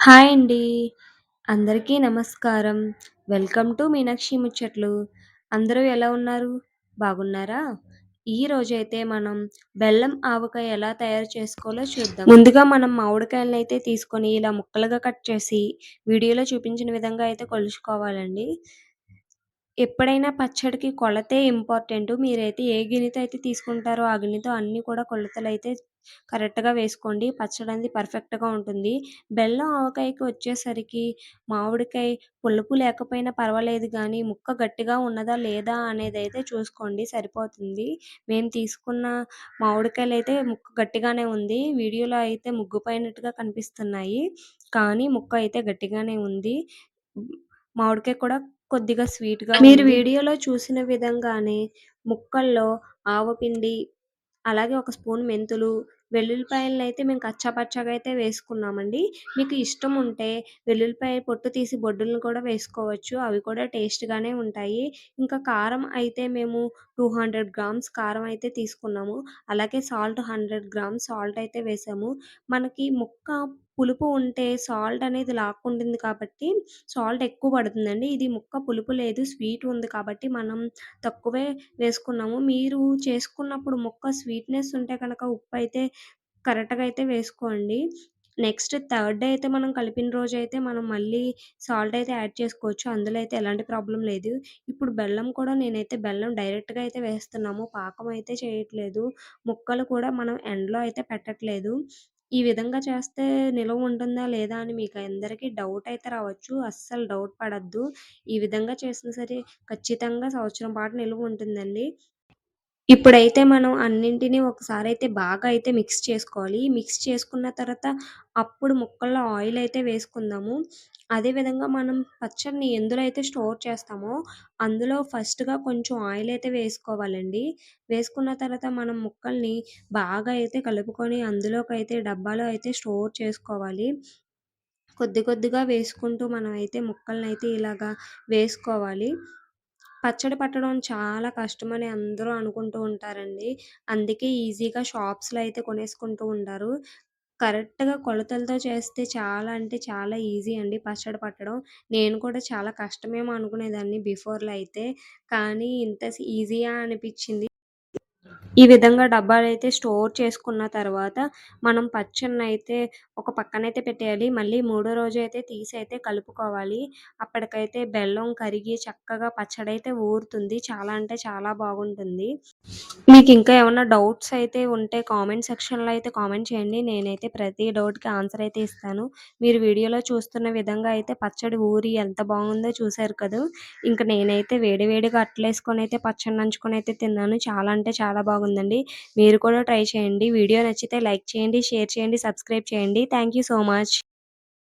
Hi అండి. అందరికీ నమస్కారం. వెల్కమ్ టు మీనాక్షి ముచ్చట్లు. అందరూ ఎలా ఉన్నారు? బాగున్నారా? ఈరోజైతే మనం బెల్లం ఆవకాయ ఎలా తయారు చేసుకోవాలో చూద్దాం. ముందుగా మనం మామిడికాయలనైతే తీసుకొని ఇలా ముక్కలుగా కట్ చేసి వీడియోలో చూపించిన విధంగా అయితే కొలుచుకోవాలండి. ఎప్పుడైనా పచ్చడికి కొలతే ఇంపార్టెంటు. మీరైతే ఏ గిన్నెతో అయితే తీసుకుంటారో ఆ గిన్నెతో అన్నీ కూడా కొలతలైతే కరెక్ట్‌గా వేసుకోండి. పచ్చడనేది పర్ఫెక్ట్‌గా ఉంటుంది. బెల్లం ఆవకాయకి వచ్చేసరికి మామిడికాయ పులుపు లేకపోయినా పర్వాలేదు గానీ, ముక్క గట్టిగా ఉన్నదా లేదా అనేదైతే చూసుకోండి సరిపోతుంది. మేము తీసుకున్న మామిడికాయలైతే ముక్క గట్టిగానే ఉంది. వీడియోలో అయితే ముగ్గుపోయినట్టుగా కనిపిస్తున్నాయి. కానీ ముక్క అయితే గట్టిగానే ఉంది. మామిడికాయ కూడా కొద్దిగా స్వీట్‌గా మీరు ఉంది. వీడియోలో చూసిన విధంగానే ముక్కల్లో ఆవపిండి, అలాగే ఒక స్పూన్ మెంతులు, వెల్లుల్లిపాయలనైతే మేము కచ్చా పచ్చాగా అయితే వేసుకున్నామండి. మీకు ఇష్టం ఉంటే వెల్లుల్లిపాయ పొట్టు తీసి బొడ్డులను కూడా వేసుకోవచ్చు. అవి కూడా టేస్ట్‌గానే ఉంటాయి. ఇంకా కారం అయితే మేము 200 గ్రామ్స్ కారం అయితే తీసుకున్నాము. అలాగే సాల్ట్ 100 గ్రామ్స్ సాల్ట్ అయితే వేసాము. మనకి ముక్క పులుపు ఉంటే సాల్ట్ అనేది లాక్కుంటుంది కాబట్టి సాల్ట్ ఎక్కువ పడుతుందండి. ఇది ముక్క పులుపు లేదు, స్వీట్ ఉంది కాబట్టి మనం తక్కువే వేసుకున్నాము. మీరు చేసుకున్నప్పుడు ముక్క స్వీట్‌నెస్ ఉంటే గనక ఉప్పయితే కరెక్ట్‌గా అయితే వేసుకోండి. నెక్స్ట్ థర్డ్ డే అయితే మనం కలిపిన రోజైతే మనం మళ్ళీ సాల్ట్ అయితే యాడ్ చేసుకోవచ్చు. అందులో అయితే ఎలాంటి ప్రాబ్లమ్ లేదు. ఇప్పుడు బెల్లం కూడా నేనైతే బెల్లం డైరెక్ట్‌గా అయితే వేస్తున్నాము. పాకం అయితే చేయట్లేదు. ముక్కలు కూడా మనం ఎండలో అయితే పెట్టట్లేదు. ఈ విధంగా చేస్తే నిలవ ఉంటుందా లేదా అని మీకు అందరికీ డౌట్ అయితే రావచ్చు. అస్సలు డౌట్ పడొద్దు. ఈ విధంగా చేసినా సరే ఖచ్చితంగా సంవత్సరం పాటు నిలువ ఉంటుందండి. ఇప్పుడైతే మనం అన్నింటిని ఒకసారయితే బాగా అయితే మిక్స్ చేసుకోవాలి. మిక్స్ చేసుకున్న తర్వాత అప్పుడు ముక్కల్లో ఆయిల్ అయితే వేసుకుందాము. అదే విధంగా మనం పచ్చడిని ఎందులో అయితే స్టోర్ చేస్తామో అందులో ఫస్ట్‌గా కొంచెం ఆయిల్ అయితే వేసుకోవాలండి. వేసుకున్న తర్వాత మనం ముక్కల్ని బాగా అయితే కలుపుకొని అందులోకైతే డబ్బాలో అయితే స్టోర్ చేసుకోవాలి. కొద్ది కొద్దిగా వేసుకుంటూ మనమైతే ముక్కలనైతే ఇలాగా వేసుకోవాలి. పచ్చడి పట్టడం చాలా కష్టమని అందరూ అనుకుంటూ ఉంటారండి. అందుకే ఈజీగా షాప్స్‌లో అయితే కొనేసుకుంటూ ఉంటారు. కరెక్ట్‌గా కొలతలతో చేస్తే చాలా అంటే చాలా ఈజీ అండి పచ్చడి పట్టడం. నేను కూడా చాలా కష్టమేమో అనుకునేదాన్ని బిఫోర్‌లో అయితే. కానీ ఇంత ఈజీయా అనిపిచ్చింది. ఈ విధంగా డబ్బాలైతే స్టోర్ చేసుకున్న తర్వాత, మనం పచ్చడినైతే ఒక పక్కనైతే పెట్టేయాలి. మళ్ళీ మూడో రోజైతే తీసైతే కలుపుకోవాలి. అప్పటికైతే బెల్లం కరిగి చక్కగా పచ్చడైతే ఊరుతుంది. చాలా అంటే చాలా బాగుంటుంది. మీకింకా ఏమన్నా డౌట్స్ అయితే ఉంటే కామెంట్ సెక్షన్‌లో అయితే కామెంట్ చేయండి. నేనైతే ప్రతి డౌట్‌కి ఆన్సర్ అయితే ఇస్తాను. మీరు వీడియోలో చూస్తున్న విధంగా అయితే పచ్చడి ఊరి ఎంత బాగుందో చూసారు కదూ! ఇంక నేనైతే వేడి వేడిగా అట్లేసుకొనైతే పచ్చడి నంచుకొనైతే తిన్నాను. చాలా అంటే చాలా బాగుందండి. మీరు కూడా ట్రై చేయండి. వీడియో నచ్చితే లైక్ చేయండి, షేర్ చేయండి, సబ్స్క్రైబ్ చేయండి. Thank you so much.